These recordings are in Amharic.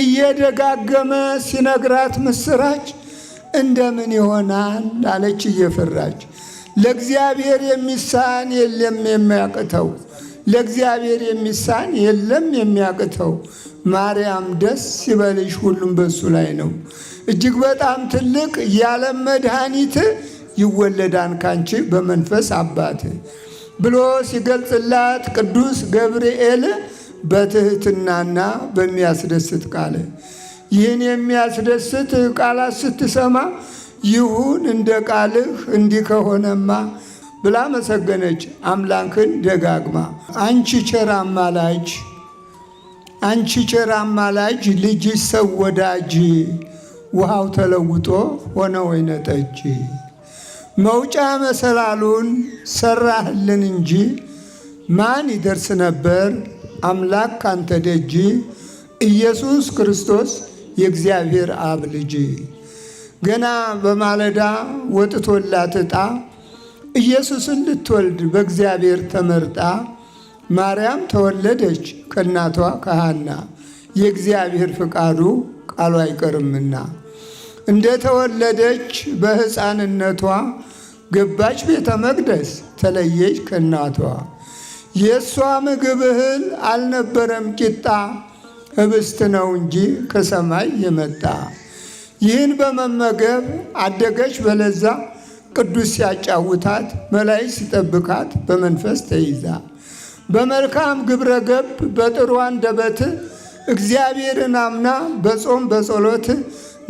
እየደጋገመ ሲነግራት ምስራች እንደምን ይሆናል አለች እየፈራች። ለእግዚአብሔር የሚሳን የለም የሚያቅተው፣ ለእግዚአብሔር የሚሳን የለም የሚያቅተው። ማርያም ደስ ይበልሽ ሁሉም በሱ ላይ ነው። እጅግ በጣም ትልቅ የዓለም መድኃኒት ይወለዳን ካንቺ በመንፈስ አባት ብሎ ሲገልጽላት ቅዱስ ገብርኤል በትህትናና በሚያስደስት ቃል ይህን የሚያስደስት ቃላት ስትሰማ ይሁን እንደ ቃልህ እንዲህ ከሆነማ ብላ መሰገነች አምላክን ደጋግማ። አንቺ ቸር አማላጅ፣ አንቺ ቸር አማላጅ፣ ልጅሽ ሰው ወዳጅ፣ ውሃው ተለውጦ ሆነ ወይነ ጠጅ። መውጫ መሰላሉን ሰራህልን እንጂ ማን ይደርስ ነበር አምላክ ካንተ ደጅ። ኢየሱስ ክርስቶስ የእግዚአብሔር አብ ልጅ። ገና በማለዳ ወጥቶላት ዕጣ ኢየሱስን ልትወልድ በእግዚአብሔር ተመርጣ ማርያም ተወለደች ከእናቷ ከሐና። የእግዚአብሔር ፍቃዱ ቃሉ አይቀርምና እንደ ተወለደች በሕፃንነቷ ገባች ቤተ መቅደስ ተለየች ከእናቷ። የእሷ ምግብ እህል አልነበረም ቂጣ፣ ህብስት ነው እንጂ ከሰማይ የመጣ። ይህን በመመገብ አደገች በለዛ፣ ቅዱስ ሲያጫውታት መላእክት ሲጠብቃት በመንፈስ ተይዛ። በመልካም ግብረ ገብ በጥሩ አንደበት እግዚአብሔርን አምና በጾም በጸሎት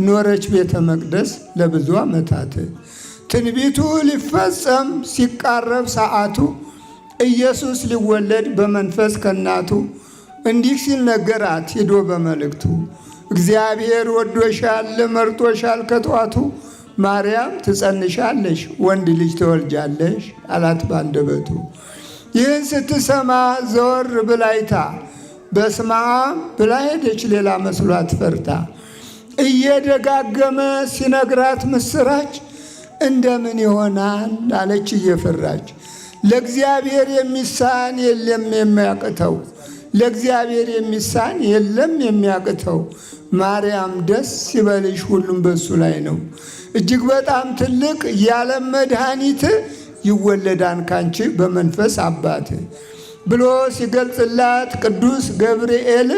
ኖረች ቤተ መቅደስ ለብዙ ዓመታት። ትንቢቱ ሊፈጸም ሲቃረብ ሰዓቱ ኢየሱስ ሊወለድ በመንፈስ ከናቱ እንዲህ ሲል ነገራት ሄዶ በመልእክቱ። እግዚአብሔር ወዶሻል መርጦሻል ከጧቱ፣ ማርያም ትጸንሻለሽ ወንድ ልጅ ትወልጃለሽ አላት ባንደበቱ። ይህን ስትሰማ ዘወር ብላይታ በስመ አብ ብላ ሄደች ሌላ መስሏት ፈርታ። እየደጋገመ ሲነግራት ምስራች እንደምን ይሆናል አለች እየፈራች። ለእግዚአብሔር የሚሳን የለም የሚያቅተው፣ ለእግዚአብሔር የሚሳን የለም የሚያቅተው። ማርያም ደስ ይበልሽ ሁሉም በሱ ላይ ነው። እጅግ በጣም ትልቅ የዓለም መድኃኒት ይወለዳን ካንቺ በመንፈስ አባት ብሎ ሲገልጽላት ቅዱስ ገብርኤል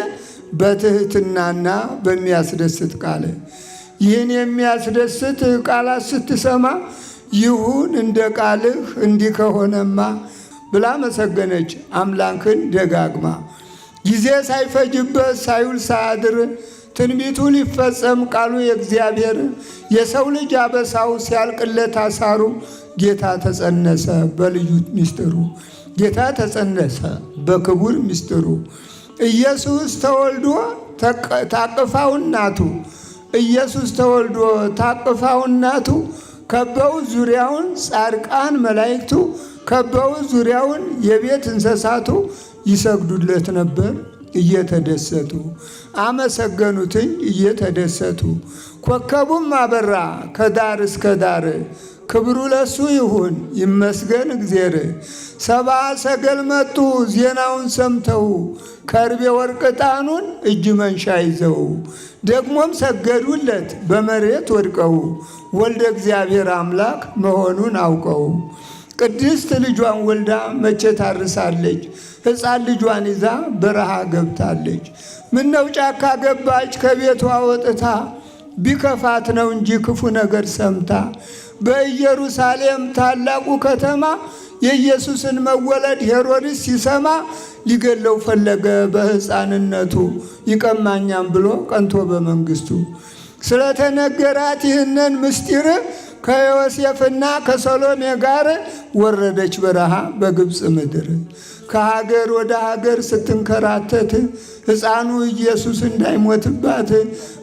በትህትናና በሚያስደስት ቃል ይህን የሚያስደስት ቃላት ስትሰማ ይሁን እንደ ቃልህ እንዲህ ከሆነማ ብላ መሰገነች አምላክን ደጋግማ። ጊዜ ሳይፈጅበት ሳይውል ሳያድር ትንቢቱ ሊፈጸም ቃሉ የእግዚአብሔር የሰው ልጅ አበሳው ሲያልቅለት አሳሩ ጌታ ተጸነሰ በልዩ ምስጢሩ፣ ጌታ ተጸነሰ በክቡር ምስጢሩ። ኢየሱስ ተወልዶ ታቅፋው እናቱ፣ ኢየሱስ ተወልዶ ታቅፋው እናቱ። ከበው ዙሪያውን ጻድቃን መላእክቱ፣ ከበው ዙሪያውን የቤት እንስሳቱ ይሰግዱለት ነበር እየተደሰቱ፣ አመሰገኑትኝ እየተደሰቱ። ኮከቡም አበራ ከዳር እስከ ዳር፣ ክብሩ ለሱ ይሁን ይመስገን እግዜር። ሰብአ ሰገል መጡ ዜናውን ሰምተው፣ ከርቤ ወርቅ ዕጣኑን እጅ መንሻ ይዘው። ደግሞም ሰገዱለት በመሬት ወድቀው፣ ወልደ እግዚአብሔር አምላክ መሆኑን አውቀው። ቅድስት ልጇን ወልዳ መቼ ታርሳለች? ሕፃን ልጇን ይዛ በረሃ ገብታለች። ምነው ጫካ ገባች ከቤቷ ወጥታ? ቢከፋት ነው እንጂ ክፉ ነገር ሰምታ። በኢየሩሳሌም ታላቁ ከተማ የኢየሱስን መወለድ ሄሮድስ ሲሰማ ሊገለው ፈለገ በሕፃንነቱ። ይቀማኛም ብሎ ቀንቶ በመንግስቱ ስለተነገራት ይህንን ምስጢር ከዮሴፍና ከሰሎሜ ጋር ወረደች በረሃ በግብፅ ምድር። ከሀገር ወደ ሀገር ስትንከራተት ሕፃኑ ኢየሱስ እንዳይሞትባት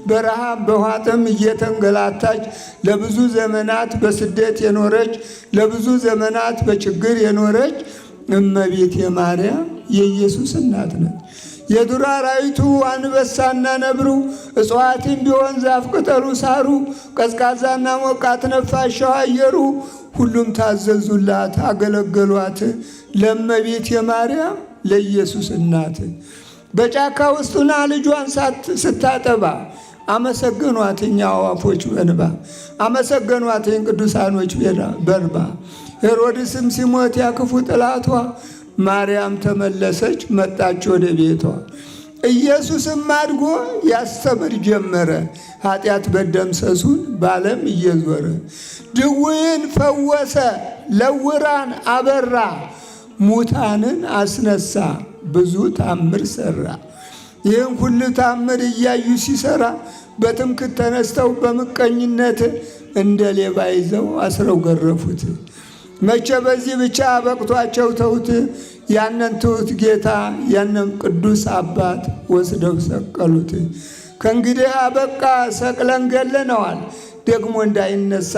በረሃ በኋጥም እየተንገላታች ለብዙ ዘመናት በስደት የኖረች ለብዙ ዘመናት በችግር የኖረች እመቤት የማርያም የኢየሱስ እናት ነች። የዱር አራዊቱ አንበሳና ነብሩ፣ እጽዋትም ቢሆን ዛፍ ቅጠሉ ሳሩ፣ ቀዝቃዛና ሞቃት ነፋሻው አየሩ፣ ሁሉም ታዘዙላት አገለገሏት ለእመቤት የማርያም ለኢየሱስ እናት። በጫካ ውስጡና ልጇን ስታጠባ አመሰገኗትኝ አዕዋፎች በንባ አመሰገኗትኝ ቅዱሳኖች በንባ። ሄሮድስም ሲሞት ያክፉ ጥላቷ ማርያም ተመለሰች መጣች ወደ ቤቷ። ኢየሱስም አድጎ ያስተምር ጀመረ ኃጢአት በደምሰሱን በዓለም እየዞረ። ድውይን ፈወሰ ለውራን አበራ ሙታንን አስነሳ ብዙ ታምር ሰራ። ይህን ሁሉ ታምር እያዩ ሲሰራ በትምክህት ተነስተው በምቀኝነት እንደ ሌባ ይዘው አስረው ገረፉት። መቼ በዚህ ብቻ በቅቷቸው ተውት። ያንን ትሑት ጌታ ያንን ቅዱስ አባት ወስደው ሰቀሉት። ከእንግዲህ አበቃ ሰቅለን ገለነዋል፣ ደግሞ እንዳይነሳ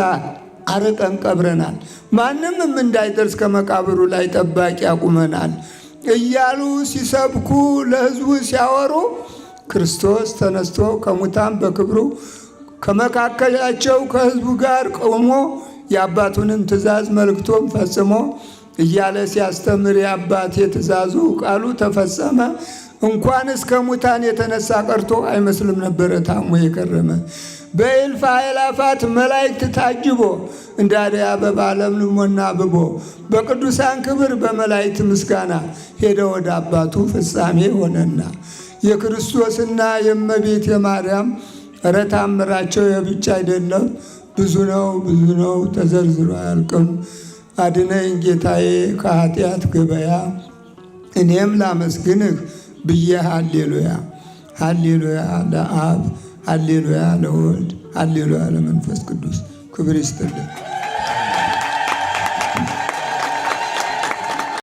አርቀን ቀብረናል፣ ማንምም እንዳይደርስ ከመቃብሩ ላይ ጠባቂ ያቁመናል እያሉ ሲሰብኩ ለሕዝቡ ሲያወሩ ክርስቶስ ተነስቶ ከሙታን በክብሩ ከመካከላቸው ከሕዝቡ ጋር ቆሞ የአባቱንም ትእዛዝ መልእክቶም ፈጽሞ እያለ ሲያስተምር የአባቴ ትእዛዙ ቃሉ ተፈጸመ። እንኳን እስከ ሙታን የተነሳ ቀርቶ አይመስልም ነበረ ታሞ የከረመ። በእልፍ አእላፋት መላእክት ታጅቦ እንደ አደይ አበባ ለምልሞና አብቦ በቅዱሳን ክብር በመላእክት ምስጋና ሄደ ወደ አባቱ ፍጻሜ ሆነና። የክርስቶስና የእመቤት የማርያም ኧረ ታምራቸው የብቻ አይደለም፣ ብዙ ነው ተዘርዝሮ አያልቅም። አድነኝ ጌታዬ ከኃጢአት ገበያ እኔም ላመስግንህ ብዬ ሃሌሉያ ሃሌሉያ ለአብ ሃሌሉያ ለወልድ ሃሌሉያ ለመንፈስ ቅዱስ ክብር ይስጥልን።